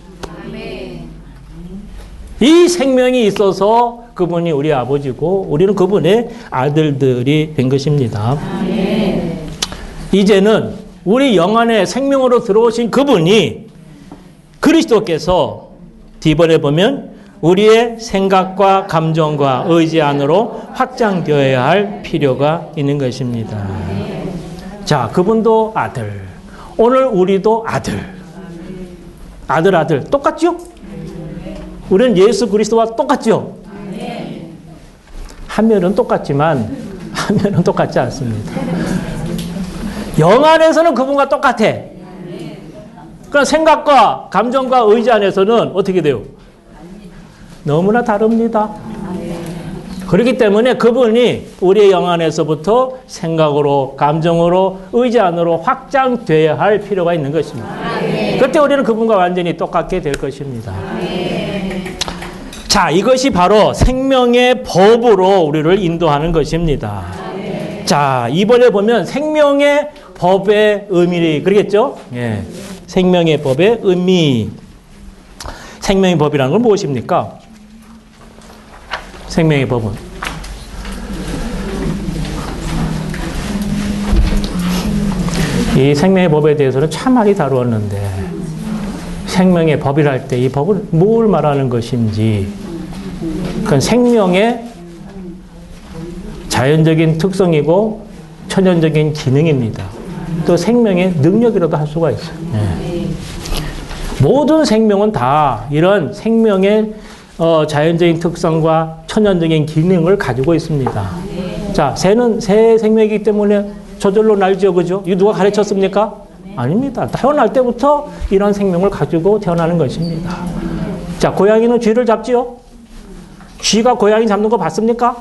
이 생명이 있어서 그분이 우리 아버지고 우리는 그분의 아들들이 된 것입니다. 이제는 우리 영안에 생명으로 들어오신 그분이 그리스도께서 뒤번에 보면 우리의 생각과 감정과 의지 안으로 확장되어야 할 필요가 있는 것입니다. 자, 그분도 아들. 오늘 우리도 아들. 아들 똑같죠? 우리는 예수 그리스도와 똑같죠? 하면은 똑같지만 하면은 똑같지 않습니다. 영 안에서는 그분과 똑같아. 그러나 생각과 감정과 의지 안에서는 어떻게 돼요? 너무나 다릅니다. 그렇기 때문에 그분이 우리의 영 안에서부터 생각으로, 감정으로, 의지 안으로 확장돼야 할 필요가 있는 것입니다. 그때 우리는 그분과 완전히 똑같게 될 것입니다. 자, 이것이 바로 생명의 법으로 우리를 인도하는 것입니다. 자, 이번에 보면 생명의 법의 의미, 그러겠죠? 예. 생명의 법의 의미. 생명의 법이라는 건 무엇입니까? 생명의 법은 이 생명의 법에 대해서는 참 많이 다루었는데 생명의 법이라 할 때 이 법은 뭘 말하는 것인지 그건 생명의 자연적인 특성이고 천연적인 기능입니다. 또 생명의 능력이라도 할 수가 있어요. 네. 모든 생명은 다 이런 생명의 자연적인 특성과 천연적인 기능을 가지고 있습니다. 자, 새는 새 생명이기 때문에 저절로 날죠, 그죠? 이거 누가 가르쳤습니까? 아닙니다. 태어날 때부터 이런 생명을 가지고 태어나는 것입니다. 자, 고양이는 쥐를 잡지요? 쥐가 고양이 잡는 거 봤습니까?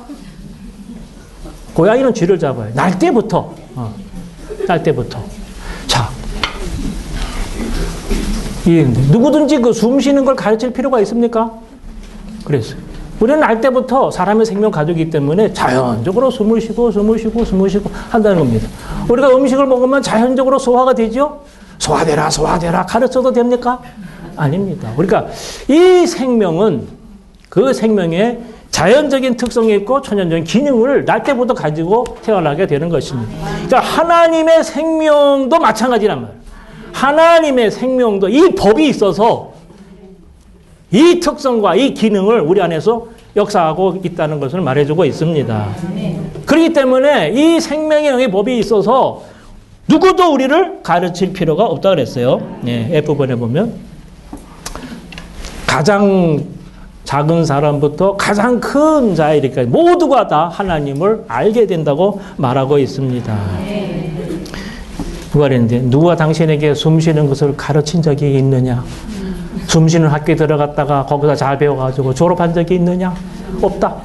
고양이는 쥐를 잡아요. 날 때부터. 날 때부터. 자, 누구든지 그 숨 쉬는 걸 가르칠 필요가 있습니까? 그랬어요. 우리는 날 때부터 사람의 생명 가지기 때문에 자연적으로 숨을 쉬고 한다는 겁니다. 우리가 음식을 먹으면 자연적으로 소화가 되죠? 소화되라 가르쳐도 됩니까? 아닙니다. 그러니까 이 생명은 그 생명의 자연적인 특성이 있고 천연적인 기능을 날 때부터 가지고 태어나게 되는 것입니다. 그러니까 하나님의 생명도 마찬가지란 말이에요. 하나님의 생명도 이 법이 있어서 이 특성과 이 기능을 우리 안에서 역사하고 있다는 것을 말해주고 있습니다. 그렇기 때문에 이 생명의 영의 법이 있어서 누구도 우리를 가르칠 필요가 없다고 그랬어요. 네, F번에 보면 가장 작은 사람부터 가장 큰 자 이렇게 모두가 다 하나님을 알게 된다고 말하고 있습니다. 누가 그랬는데 누가 당신에게 숨쉬는 것을 가르친 적이 있느냐? 숨쉬는 학교에 들어갔다가 거기서 잘 배워가지고 졸업한 적이 있느냐? 없다.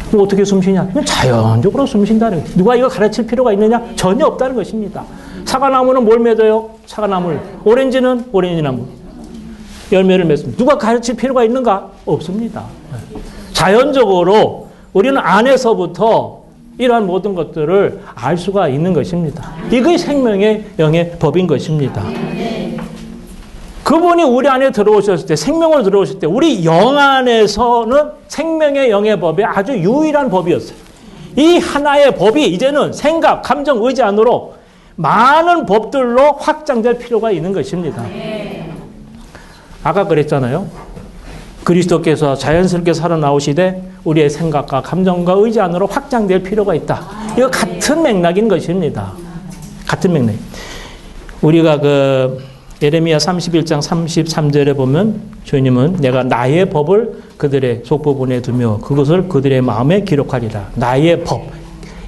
그럼 어떻게 숨쉬냐? 그냥 자연적으로 숨쉰다는 거예요. 누가 이거 가르칠 필요가 있느냐? 전혀 없다는 것입니다. 사과나무는 뭘 맺어요? 사과나무를. 오렌지는 오렌지나무. 열매를 맺습니다. 누가 가르칠 필요가 있는가? 없습니다. 자연적으로 우리는 안에서부터 이러한 모든 것들을 알 수가 있는 것입니다. 이게 생명의 영의 법인 것입니다. 그분이 우리 안에 들어오셨을 때, 생명을 들어오실 때, 우리 영 안에서는 생명의 영의 법이 아주 유일한 법이었어요. 이 하나의 법이 이제는 생각, 감정, 의지 안으로 많은 법들로 확장될 필요가 있는 것입니다. 아까 그랬잖아요. 그리스도께서 자연스럽게 살아나오시되 우리의 생각과 감정과 의지 안으로 확장될 필요가 있다. 이거 같은 맥락인 것입니다. 같은 맥락. 우리가 예레미야 31장 33절에 보면 주님은 내가 나의 법을 그들의 속부분에 두며 그것을 그들의 마음에 기록하리라. 나의 법.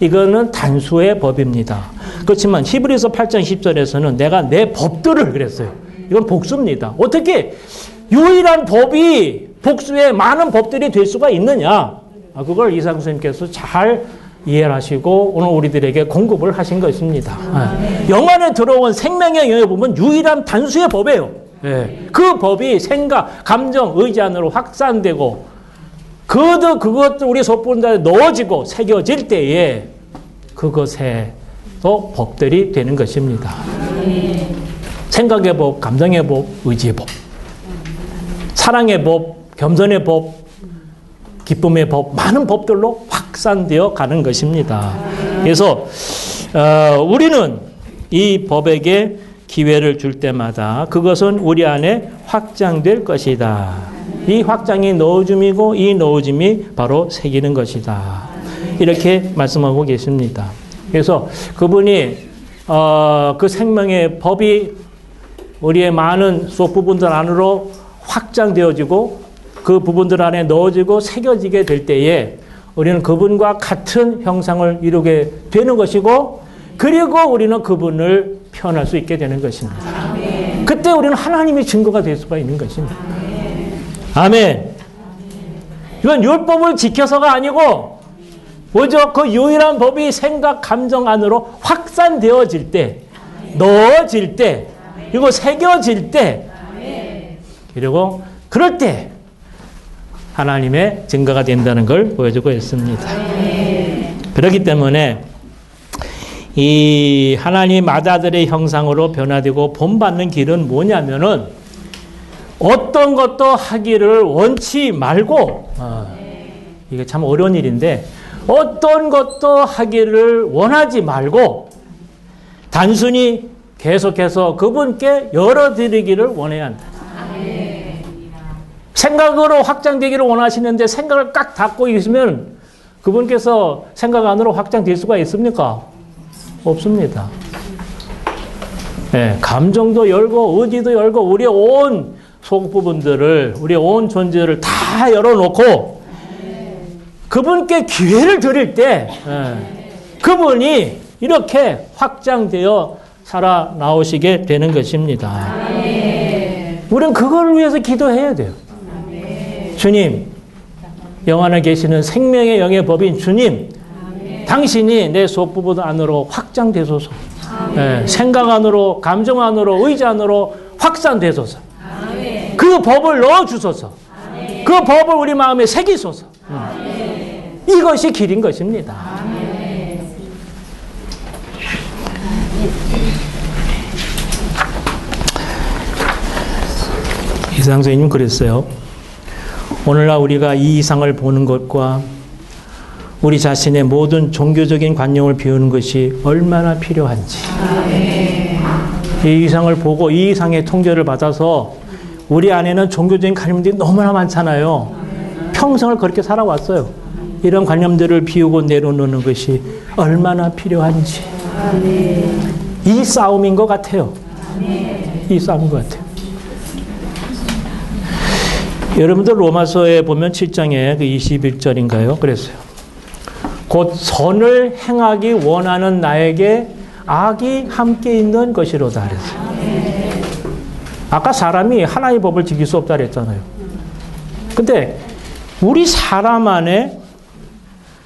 이거는 단수의 법입니다. 그렇지만 히브리서 8장 10절에서는 내가 내 법들을 그랬어요. 이건 복수입니다. 어떻게 유일한 법이 복수의 많은 법들이 될 수가 있느냐? 그걸 이상 선생님께서 잘 이해를 하시고 오늘 우리들에게 공급을 하신 것입니다. 영 안에 들어온 생명의 영역에 보면 유일한 단수의 법이에요. 그 법이 생각, 감정, 의지 안으로 확산되고 그것도 우리 속분자에 넣어지고 새겨질 때에 그것에 또 법들이 되는 것입니다. 생각의 법, 감정의 법, 의지의 법, 사랑의 법, 겸손의 법, 기쁨의 법, 많은 법들로 확산되어 가는 것입니다. 그래서 우리는 이 법에게 기회를 줄 때마다 그것은 우리 안에 확장될 것이다. 이 확장이 넣어줌이고 이 넣어줌이 바로 새기는 것이다. 이렇게 말씀하고 계십니다. 그래서 그분이 그 생명의 법이 우리의 많은 속 부분들 안으로 확장되어지고 그 부분들 안에 넣어지고 새겨지게 될 때에 우리는 그분과 같은 형상을 이루게 되는 것이고 그리고 우리는 그분을 표현할 수 있게 되는 것입니다. 아멘. 그때 우리는 하나님의 증거가 될 수가 있는 것입니다. 아멘. 이건 율법을 지켜서가 아니고 오직 그 유일한 법이 생각, 감정 안으로 확산되어질 때, 넣어질 때, 그리고 새겨질 때, 그리고 그럴 때 하나님의 증거가 된다는 걸 보여주고 있습니다. 그렇기 때문에 이 하나님 아들의 형상으로 변화되고 본받는 길은 뭐냐면은 어떤 것도 하기를 원치 말고 이게 참 어려운 일인데 어떤 것도 하기를 원하지 말고 단순히 계속해서 그분께 열어드리기를 원해야 한다. 생각으로 확장되기를 원하시는데 생각을 꽉 닫고 있으면 그분께서 생각 안으로 확장될 수가 있습니까? 없습니다. 네, 감정도 열고 의지도 열고 우리의 온 속 부분들을 우리의 온 존재를 다 열어놓고 그분께 기회를 드릴 때 그분이 이렇게 확장되어 살아 나오시게 되는 것입니다. 우리는 그걸 위해서 기도해야 돼요. 주님, 영안에 계시는 생명의 영의 법인 주님, 당신이 내 속부분 안으로 확장되소서. 생각 안으로, 감정 안으로, 의지 안으로 확산되소서. 그 법을 넣어주소서. 그 법을 우리 마음에 새기소서. 이것이 길인 것입니다. 이상 선생님 그랬어요. 오늘날 우리가 이 이상을 보는 것과 우리 자신의 모든 종교적인 관념을 비우는 것이 얼마나 필요한지. 이 이상을 보고 이 이상의 통제를 받아서 우리 안에는 종교적인 관념들이 너무나 많잖아요. 평생을 그렇게 살아왔어요. 이런 관념들을 비우고 내려놓는 것이 얼마나 필요한지. 이 싸움인 것 같아요. 이 싸움인 것 같아요. 여러분들 로마서에 보면 7장에 그 21절인가요? 그랬어요. 곧 선을 행하기 원하는 나에게 악이 함께 있는 것이로다 그랬어요. 아까 사람이 하나의 법을 지킬 수 없다 그랬잖아요. 근데 우리 사람 안에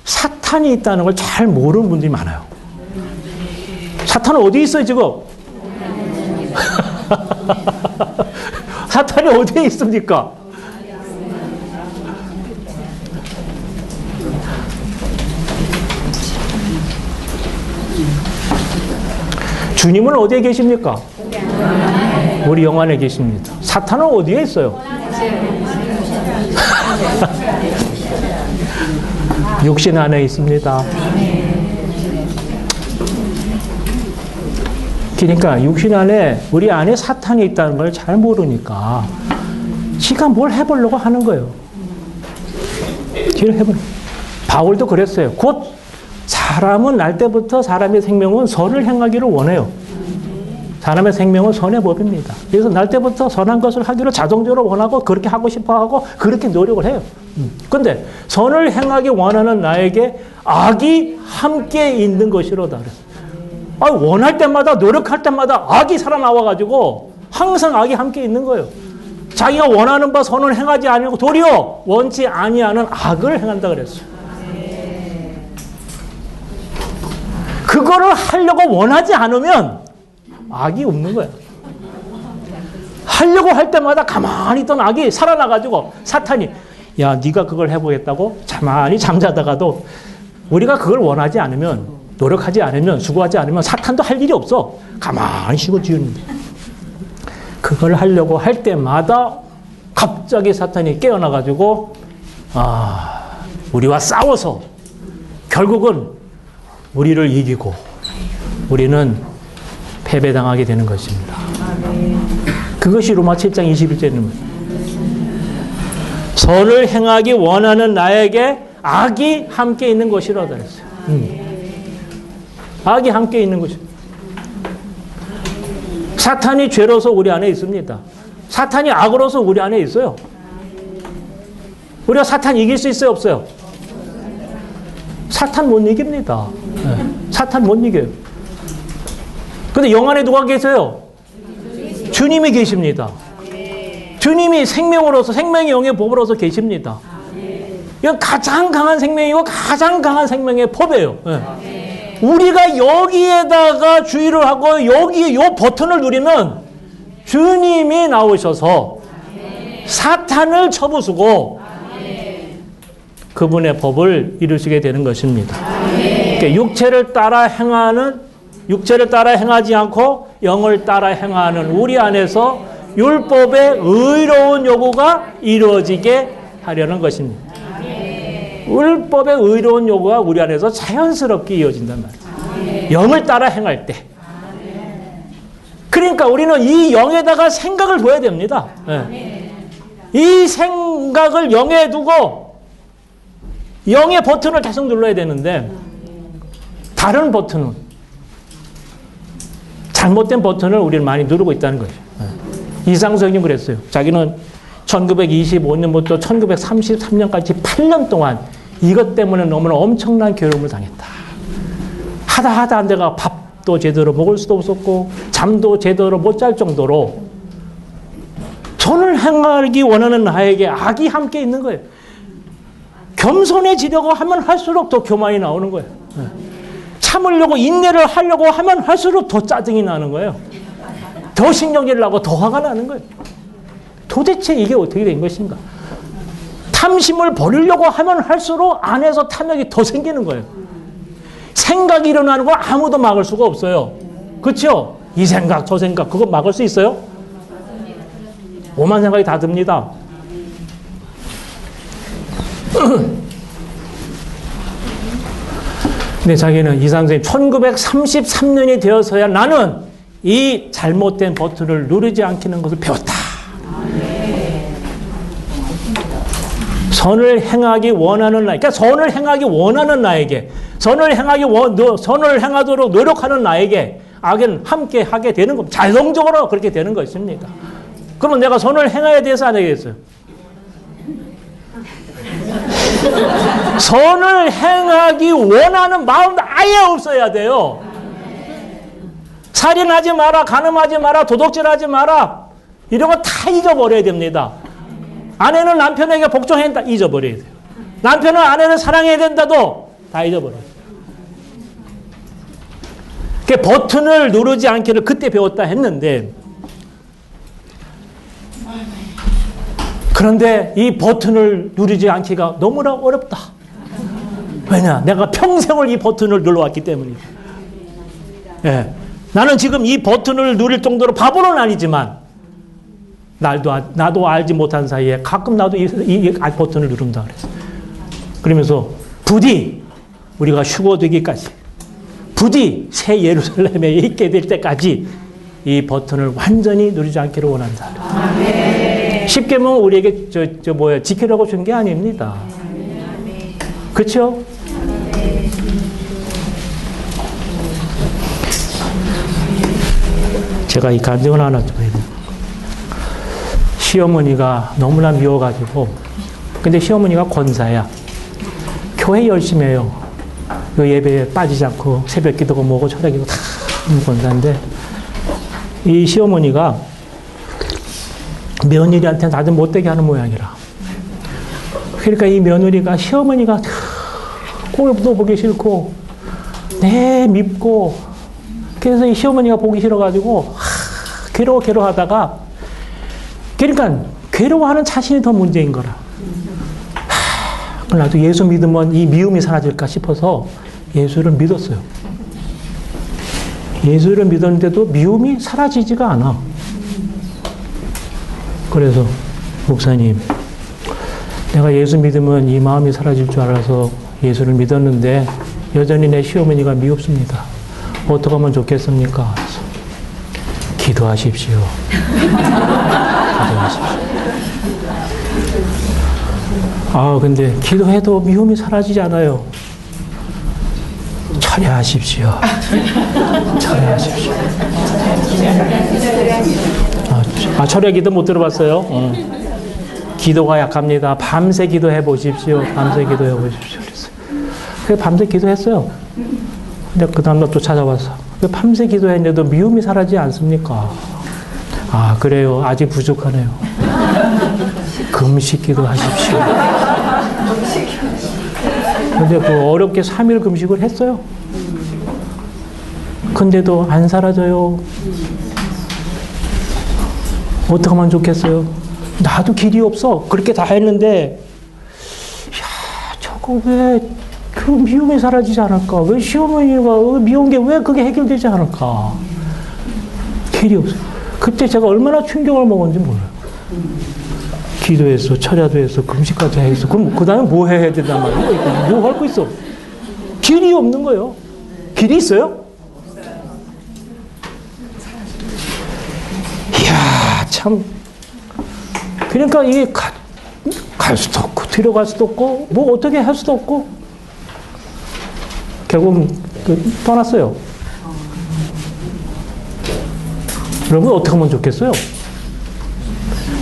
사탄이 있다는 걸 잘 모르는 분들이 많아요. 사탄은 어디 있어요 지금? 사탄이 어디에 있습니까? 주님은 어디에 계십니까? 우리 영 안에 계십니다. 사탄은 어디에 있어요? 육신 안에 있습니다. 그러니까 육신 안에 우리 안에 사탄이 있다는 걸 잘 모르니까 지가 뭘 해보려고 하는 거예요. 바울도 그랬어요. 곧 사람은 날 때부터 사람의 생명은 선을 행하기를 원해요. 사람의 생명은 선의 법입니다. 그래서 날 때부터 선한 것을 하기를 자동적으로 원하고 그렇게 하고 싶어 하고 그렇게 노력을 해요. 근데 선을 행하기 원하는 나에게 악이 함께 있는 것이로다 그랬어요. 원할 때마다 노력할 때마다 악이 살아나와가지고 항상 악이 함께 있는 거예요. 자기가 원하는 바 선을 행하지 아니고 도리어 원치 아니하는 악을 행한다 그랬어요. 그거를 하려고 원하지 않으면 악이 없는 거야. 하려고 할 때마다 가만히 있던 악이 살아나가지고 사탄이 야 네가 그걸 해보겠다고 가만히 잠자다가도 우리가 그걸 원하지 않으면 노력하지 않으면 수고하지 않으면 사탄도 할 일이 없어. 가만히 쉬고 지우는데 그걸 하려고 할 때마다 갑자기 사탄이 깨어나가지고 우리와 싸워서 결국은 우리를 이기고 우리는 패배당하게 되는 것입니다. 그것이 로마 7장 21절입니다. 선을 행하기 원하는 나에게 악이 함께 있는 것이라고 그랬어요. 악이 함께 있는 것이. 사탄이 죄로서 우리 안에 있습니다. 사탄이 악으로서 우리 안에 있어요. 우리가 사탄 이길 수 있어요, 없어요? 사탄 못 이깁니다. 네. 사탄 못 이겨요. 근데 영 안에 누가 계세요? 주님이 계십니다. 주님이 생명으로서 생명의 영의 법으로서 계십니다. 이건 가장 강한 생명이고 가장 강한 생명의 법이에요. 네. 우리가 여기에다가 주의를 하고 여기에 요 버튼을 누리면 주님이 나오셔서 사탄을 쳐부수고 그분의 법을 이루시게 되는 것입니다. 그러니까 육체를 따라 행하지 않고 영을 따라 행하는 우리 안에서 율법의 의로운 요구가 이루어지게 하려는 것입니다. 율법의 의로운 요구가 우리 안에서 자연스럽게 이어진단 말이에요. 영을 따라 행할 때. 그러니까 우리는 이 영에다가 생각을 둬야 됩니다. 네. 이 생각을 영에 두고 영의 버튼을 계속 눌러야 되는데 다른 버튼은 잘못된 버튼을 우리는 많이 누르고 있다는 거예요. 이상석이 그랬어요. 자기는 1925년부터 1933년까지 8년 동안 이것 때문에 너무나 엄청난 괴로움을 당했다. 하다 내가 밥도 제대로 먹을 수도 없었고 잠도 제대로 못 잘 정도로 선을 행하기 원하는 나에게 악이 함께 있는 거예요. 겸손해지려고 하면 할수록 더 교만이 나오는 거예요. 참으려고 인내를 하려고 하면 할수록 더 짜증이 나는 거예요. 더 신경질 나고 더 화가 나는 거예요. 도대체 이게 어떻게 된 것인가? 탐심을 버리려고 하면 할수록 안에서 탐욕이 더 생기는 거예요. 생각이 일어나는 거 아무도 막을 수가 없어요. 그렇죠? 이 생각 저 생각 그거 막을 수 있어요? 오만 생각이 다 듭니다. 근데 자기는 이상선생님 1933년이 되어서야 나는 이 잘못된 버튼을 누르지 않기는 것을 배웠다. 선을 행하기 원하는 나에게, 그러니까 선을 행하기 원하는 나에게, 선을 행하도록 노력하는 나에게 악은 함께 하게 되는 겁니다. 자동적으로 그렇게 되는 것입니다. 그러면 내가 선을 행해야 돼서 안 해야겠어요? 선을 행하기 원하는 마음도 아예 없어야 돼요. 살인하지 마라, 간음하지 마라, 도둑질하지 마라 이런 거 다 잊어버려야 됩니다. 아내는 남편에게 복종해야 된다 잊어버려야 돼요. 남편은 아내를 사랑해야 된다도 다 잊어버려요. 그 버튼을 누르지 않기를 그때 배웠다 했는데 그런데 이 버튼을 누르지 않기가 너무나 어렵다. 왜냐? 내가 평생을 이 버튼을 눌러왔기 때문이다. 예. 나는 지금 이 버튼을 누릴 정도로 바보는 아니지만 나도 알지 못한 사이에 가끔 나도 이 버튼을 누른다 그랬어. 그러면서 부디 우리가 휴거되기까지, 부디 새 예루살렘에 있게 될 때까지 이 버튼을 완전히 누리지 않기를 원한다. 십계명 우리에게 지키라고 준 게 아닙니다. 그렇죠? 제가 이 간증을 하나 좀 해요. 시어머니가 너무나 미워가지고, 근데 시어머니가 권사야. 교회 열심히 해요. 그 예배에 빠지지 않고 새벽 기도고 뭐고 철학 기도 다 하는 권사인데, 이 시어머니가 며느리한테 아주 못되게 하는 모양이라. 그러니까 이 며느리가 시어머니가 꼴도 보기 싫고, 밉고, 그래서 이 시어머니가 보기 싫어가지고, 괴로워하다가, 그러니까 괴로워하는 자신이 더 문제인 거라. 나도 예수 믿으면 이 미움이 사라질까 싶어서 예수를 믿었어요. 예수를 믿었는데도 미움이 사라지지가 않아. 그래서 목사님, 내가 예수 믿으면 이 마음이 사라질 줄 알아서 예수를 믿었는데 여전히 내 시어머니가 미웁습니다. 어떻게 하면 좋겠습니까? 기도하십시오. 기도하십시오. 근데 기도해도 미움이 사라지지 않아요. 철회하십시오. 철회하십시오. 철회 기도 못 들어봤어요? 기도가 약합니다. 밤새 기도해 보십시오. 밤새 기도해 보십시오. 그래서 밤새 기도했어요. 근데 그 다음날 또 찾아와서 밤새 기도했는데도 미움이 사라지지 않습니까? 그래요. 아직 부족하네요. 금식 기도하십시오. 근데 어렵게 3일 금식을 했어요. 근데도 안 사라져요. 어떻게 하면 좋겠어요? 나도 길이 없어. 그렇게 다 했는데, 저거 왜 그 미움이 사라지지 않을까? 왜 시어머니가 미운 게 왜 그게 해결되지 않을까? 길이 없어요. 그때 제가 얼마나 충격을 먹었는지 몰라요. 기도했어, 철야도 했어, 금식까지 했어. 그럼 그 다음에 뭐 해야 된단 말이에요? 뭐 할 거 있어? 길이 없는 거예요. 길이 있어요? 이야, 참. 그러니까 이게 갈 수도 없고, 들어갈 수도 없고, 뭐 어떻게 할 수도 없고, 결국 떠났어요. 여러분, 어떻게 하면 좋겠어요?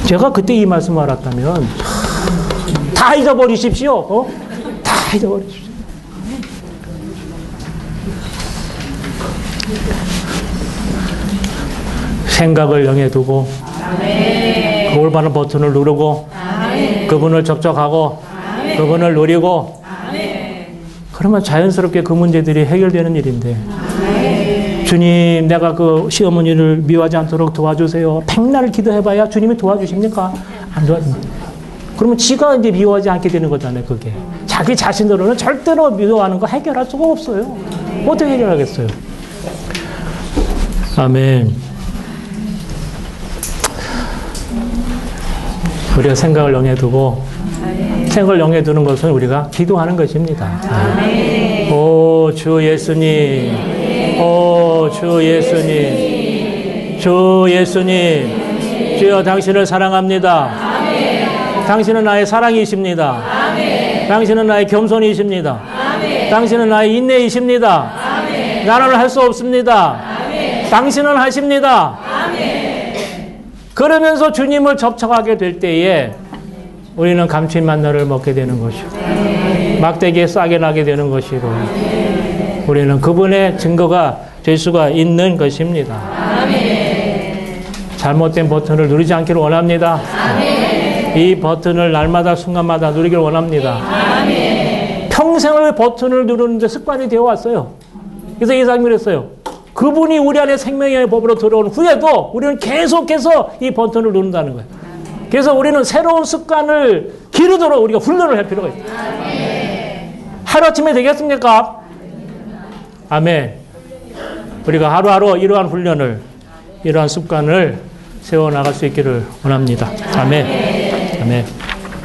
제가 그때 이 말씀을 알았다면 다 잊어버리십시오. 다 잊어버리십시오. 생각을 영에 두고 그 올바른 버튼을 누르고 그분을 접촉하고 그분을 누리고 그러면 자연스럽게 그 문제들이 해결되는 일인데 주님, 내가 그 시어머니를 미워하지 않도록 도와주세요. 백날 기도해봐야 주님이 도와주십니까? 안 도와줍니다. 그러면 지가 이제 미워하지 않게 되는 거잖아요, 그게. 자기 자신으로는 절대로 미워하는 거 해결할 수가 없어요. 어떻게 해결하겠어요? 아멘. 우리가 생각을 영에 두고, 생각을 영에 두는 것은 우리가 기도하는 것입니다. 오, 주 예수님. 오, 주 예수님. 주 예수님. 주여, 당신을 사랑합니다. 당신은 나의 사랑이십니다. 당신은 나의 겸손이십니다. 당신은 나의 인내이십니다. 나는 할 수 없습니다. 당신은 하십니다. 그러면서 주님을 접촉하게 될 때에 우리는 감추인 만나를 먹게 되는 것이고 막대기에 싸게 나게 되는 것이고 우리는 그분의 증거가 될 수가 있는 것입니다. 잘못된 버튼을 누르지 않기를 원합니다. 이 버튼을 날마다 순간마다 누리기를 원합니다. 평생을 버튼을 누르는데 습관이 되어 왔어요. 그래서 이사님이 그랬어요. 그분이 우리 안에 생명의 법으로 들어온 후에도 우리는 계속해서 이 버튼을 누른다는 거예요. 그래서 우리는 새로운 습관을 기르도록 우리가 훈련을 할 필요가 있다. 하루아침에 되겠습니까? 아멘. 우리가 하루하루 이러한 훈련을, 이러한 습관을 세워나갈 수 있기를 원합니다. 아멘. 아멘.